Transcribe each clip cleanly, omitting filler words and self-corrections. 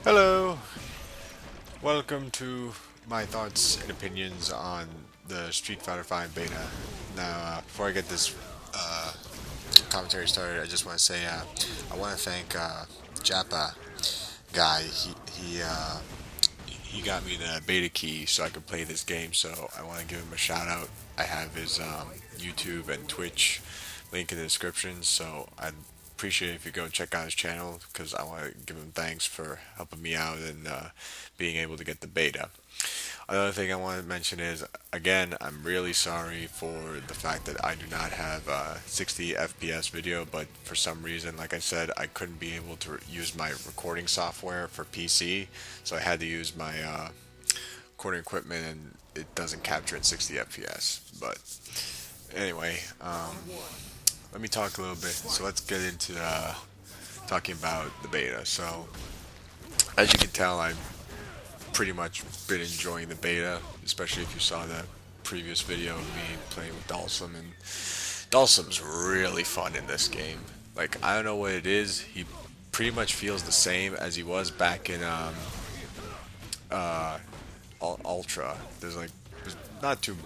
Hello, welcome to my thoughts and opinions on the Street Fighter V beta. Now, before I get this uh, commentary started, I just want to say I want to thank Jappa guy. He got me the beta key so I could play this game. So I want to give him a shout out. I have his YouTube and Twitch link in the description. So I'd appreciate it if you go check out his channel because I want to give him thanks for helping me out and being able to get the beta. Another thing I want to mention is, again, I'm really sorry for the fact that I do not have 60 FPS video, but for some reason, like I said, I couldn't be able to use my recording software for PC, so I had to use my recording equipment, and it doesn't capture at 60 FPS. But anyway, let me talk a little bit. So let's get into talking about the beta. So as you can tell, I've pretty much been enjoying the beta, especially if you saw the previous video of me playing with Dalsum. And Dalsum's really fun in this game. Like, I don't know what it is. He pretty much feels the same as he was back in uh, Ultra. There's not too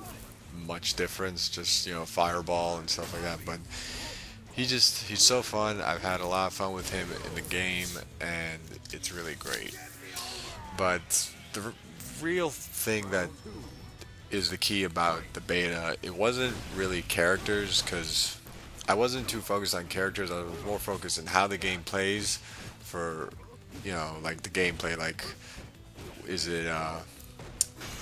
much difference, just fireball and stuff like that. But he's so fun. I've had a lot of fun with him in the game, and it's really great. But the real thing that is the key about the beta, it wasn't really characters, because I wasn't too focused on characters. I was more focused on how the game plays for, like the gameplay. Like, is it,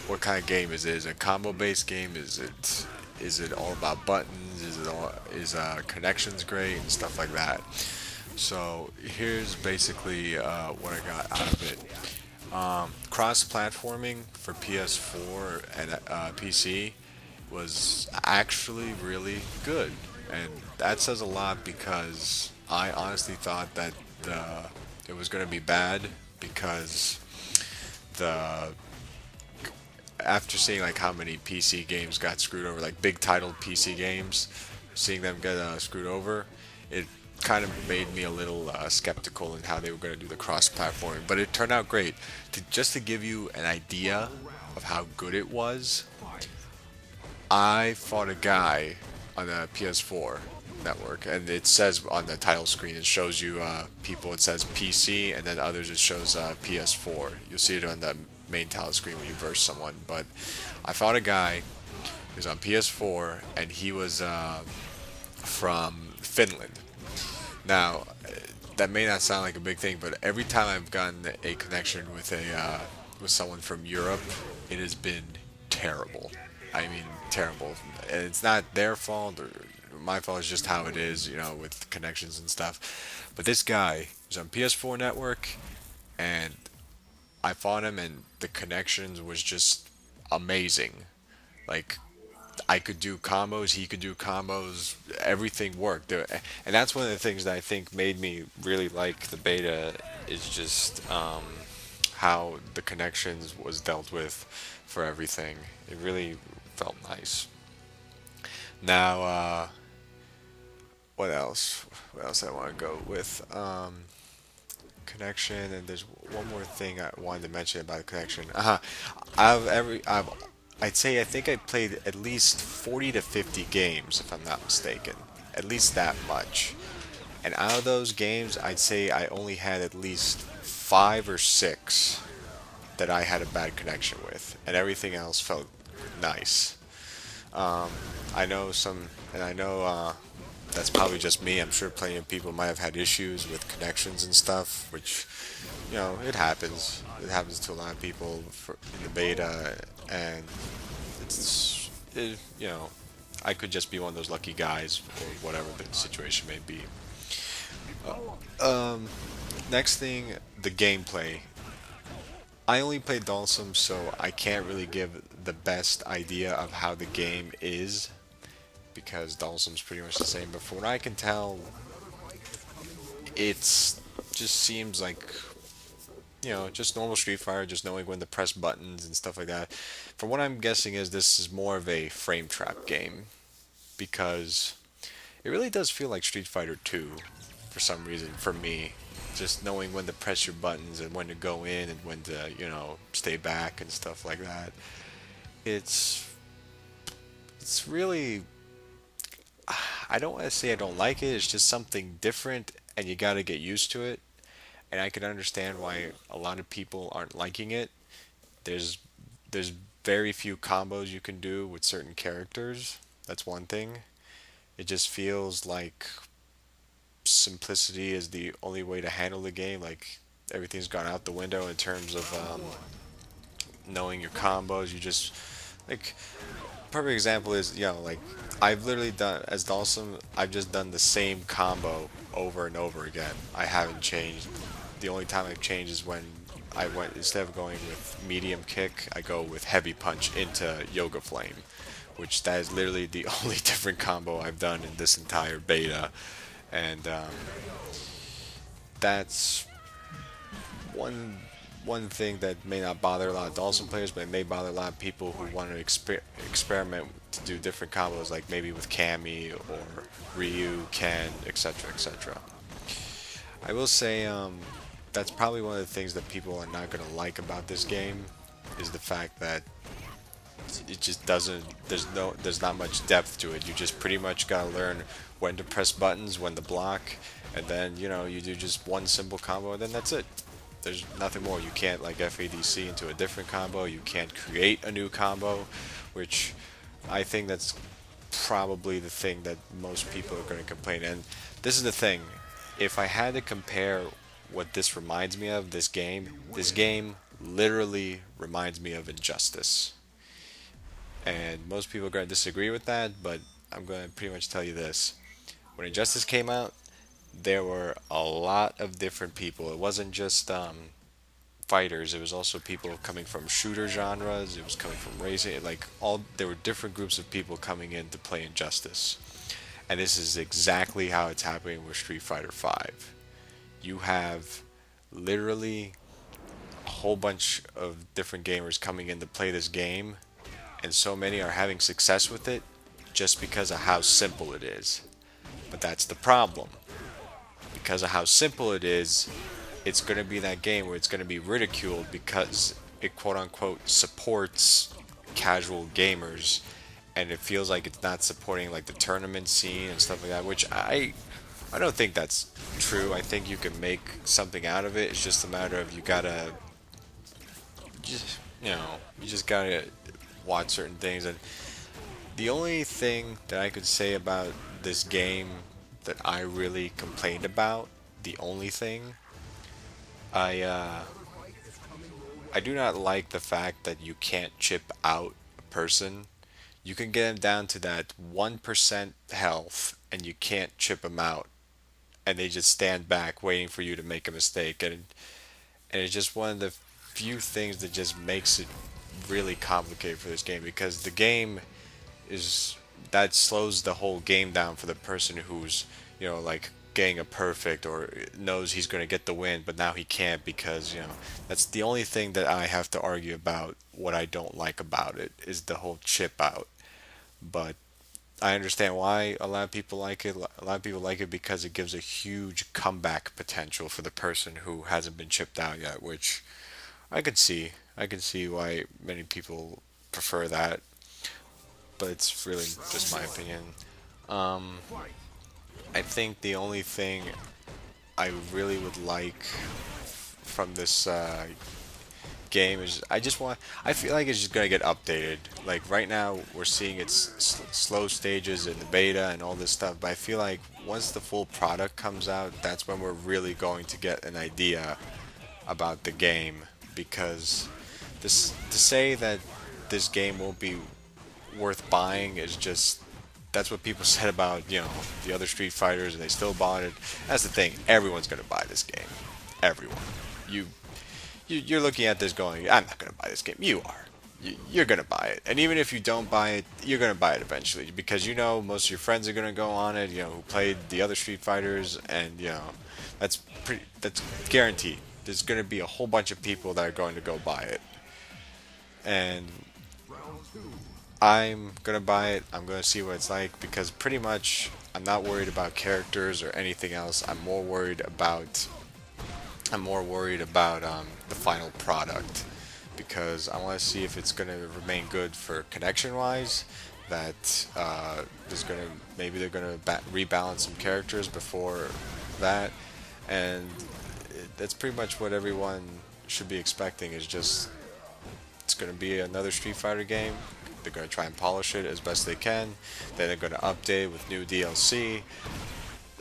what kind of game is it? Is it a combo-based game? Is it all about buttons? Is connections great and stuff like that? So here's basically what I got out of it. Cross-platforming for PS4 and PC was actually really good, and that says a lot because I honestly thought that it was going to be bad because the after seeing like how many PC games got screwed over, like big titled PC games, seeing them get screwed over, it kind of made me a little skeptical in how they were going to do the cross-platforming. But it turned out great. Just to give you an idea of how good it was, I fought a guy on the PS4 network, and it says on the title screen, it shows you people, it says PC, and then others it shows PS4. You'll see it on the main title screen when you verse someone. But I fought a guy who was on PS4, and he was from Finland. Now, that may not sound like a big thing, but every time I've gotten a connection with someone from Europe, it has been terrible. I mean, terrible. And it's not their fault or my fault. It's just how it is, with connections and stuff. But this guy was on PS4 network, and I fought him, and the connections was just amazing. Like, I could do combos, he could do combos, everything worked. And that's one of the things that I think made me really like the beta is just how the connections was dealt with for everything. It really felt nice. Now, what else? What else I want to go with? Connection, and there's one more thing I wanted to mention about the connection. I'd say I think I played at least 40 to 50 games, if I'm not mistaken. At least that much. And out of those games, I'd say I only had at least 5 or 6 that I had a bad connection with, and everything else felt nice. I know some, and I know that's probably just me. I'm sure plenty of people might have had issues with connections and stuff, which, it happens. It happens to a lot of people in the beta, and I could just be one of those lucky guys, or whatever the situation may be. Next thing, the gameplay. I only played Dhalsim, so I can't really give the best idea of how the game is, because Dhalsim's pretty much the same. But from what I can tell, it's just seems like just normal Street Fighter, just knowing when to press buttons and stuff like that. From what I'm guessing is this is more of a frame trap game, because it really does feel like Street Fighter 2 for some reason for me. just knowing when to press your buttons and when to go in and when to, stay back and stuff like that. It's it's really, I don't want to say I don't like it. It's just something different, and you got to get used to it. And I can understand why a lot of people aren't liking it. There's there's very few combos you can do with certain characters. That's one thing. It just feels like simplicity is the only way to handle the game. Like everything's gone out the window in terms of knowing your combos. You just like, perfect example is, like, I've literally done as Dawson. I've just done the same combo over and over again. I haven't changed. The only time I've changed is when I went, instead of going with medium kick, I go with heavy punch into Yoga Flame, which that is literally the only different combo I've done in this entire beta. And that's one one thing that may not bother a lot of Dawson players, but it may bother a lot of people who want to experiment to do different combos, like maybe with Cammy or Ryu, Ken, etc., etc. I will say that's probably one of the things that people are not going to like about this game, is the fact that it just doesn't, there's not much depth to it. You just pretty much gotta learn when to press buttons, when to block, and then you do just one simple combo, and then that's it. There's nothing more. You can't like FADC into a different combo. You can't create a new combo, which I think that's probably the thing that most people are going to complain. And this is the thing, if I had to compare what this reminds me of, this game literally reminds me of Injustice. And most people are going to disagree with that, but I'm going to pretty much tell you this. When Injustice came out, there were a lot of different people. It wasn't just fighters. It was also people coming from shooter genres. It was coming from racing. Like there were different groups of people coming in to play Injustice. And this is exactly how it's happening with Street Fighter V. You have literally a whole bunch of different gamers coming in to play this game, and so many are having success with it just because of how simple it is. But that's the problem. Because of how simple it is, it's going to be that game where it's going to be ridiculed because it quote unquote supports casual gamers, and it feels like it's not supporting like the tournament scene and stuff like that, which I don't think that's true. I think you can make something out of it. It's just a matter of you just gotta watch certain things. And the only thing that I could say about this game that I really complained about, the only thing, I do not like the fact that you can't chip out a person. You can get them down to that 1% health and you can't chip them out, and they just stand back waiting for you to make a mistake. And it's just one of the few things that just makes it really complicated for this game, because the game is, that slows the whole game down for the person who's like getting a perfect or knows he's going to get the win, but now he can't because that's the only thing that I have to argue about. What I don't like about it is the whole chip out. But I understand why a lot of people like it. A lot of people like it because it gives a huge comeback potential for the person who hasn't been chipped out yet, which I could see. I can see why many people prefer that, but it's really just my opinion. Um, I think the only thing I really would like from this game is I feel like it's just gonna get updated. Like right now, we're seeing its slow stages in the beta and all this stuff, but I feel like once the full product comes out, that's when we're really going to get an idea about the game. Because this, to say that this game won't be worth buying is just, that's what people said about the other Street Fighters, and they still bought it. That's the thing. Everyone's gonna buy this game. Everyone. You're looking at this going, I'm not gonna buy this game. You are. You're gonna buy it, and even if you don't buy it, you're gonna buy it eventually, because most of your friends are gonna go on it. Who played the other Street Fighters, and that's guaranteed. There's gonna be a whole bunch of people that are going to go buy it, and I'm gonna buy it. I'm gonna see what it's like, because pretty much I'm not worried about characters or anything else. I'm more worried about I'm more worried about the final product because I want to see if it's going to remain good for connection wise. That there's going to maybe they're going to rebalance some characters before that, and that's pretty much what everyone should be expecting. Is just it's going to be another Street Fighter game. They're going to try and polish it as best they can. Then they're going to update with new DLC,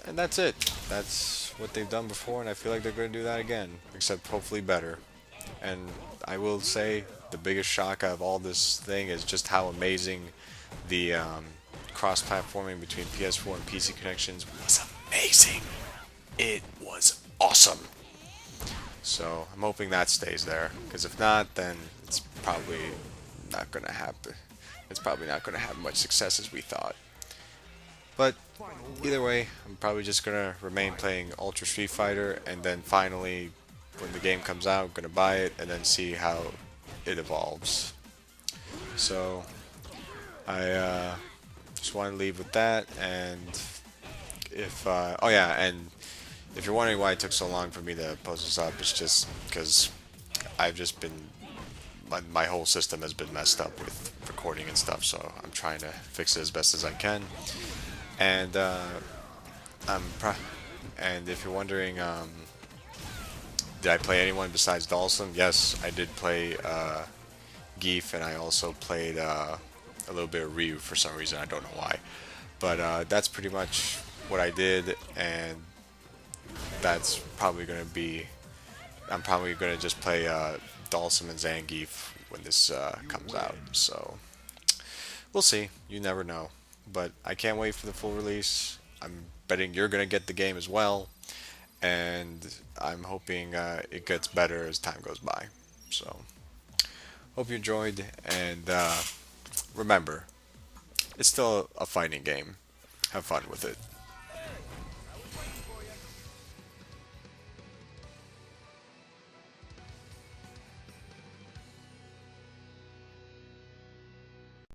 and that's it. That's what they've done before, and I feel like they're going to do that again, except hopefully better. And I will say the biggest shock out of all this thing is just how amazing the cross-platforming between PS4 and PC connections was amazing. It was awesome. So I'm hoping that stays there, because if not, then it's probably not going to happen. It's probably not going to have much success as we thought. But either way, I'm probably just gonna remain playing Ultra Street Fighter, and then finally, when the game comes out, I'm gonna buy it and then see how it evolves. So I just want to leave with that. And if oh yeah, and if you're wondering why it took so long for me to post this up, it's just because I've just been my whole system has been messed up with recording and stuff, so I'm trying to fix it as best as I can. And I'm and if you're wondering, did I play anyone besides Dalsum? Yes, I did play Geef, and I also played a little bit of Ryu for some reason. I don't know why, but that's pretty much what I did, and that's probably gonna be. I'm probably gonna just play Dalsum and Zangief when this comes out. So we'll see. You never know. But I can't wait for the full release. I'm betting you're gonna get the game as well, and I'm hoping it gets better as time goes by. So hope you enjoyed, and remember, it's still a fighting game. Have fun with it.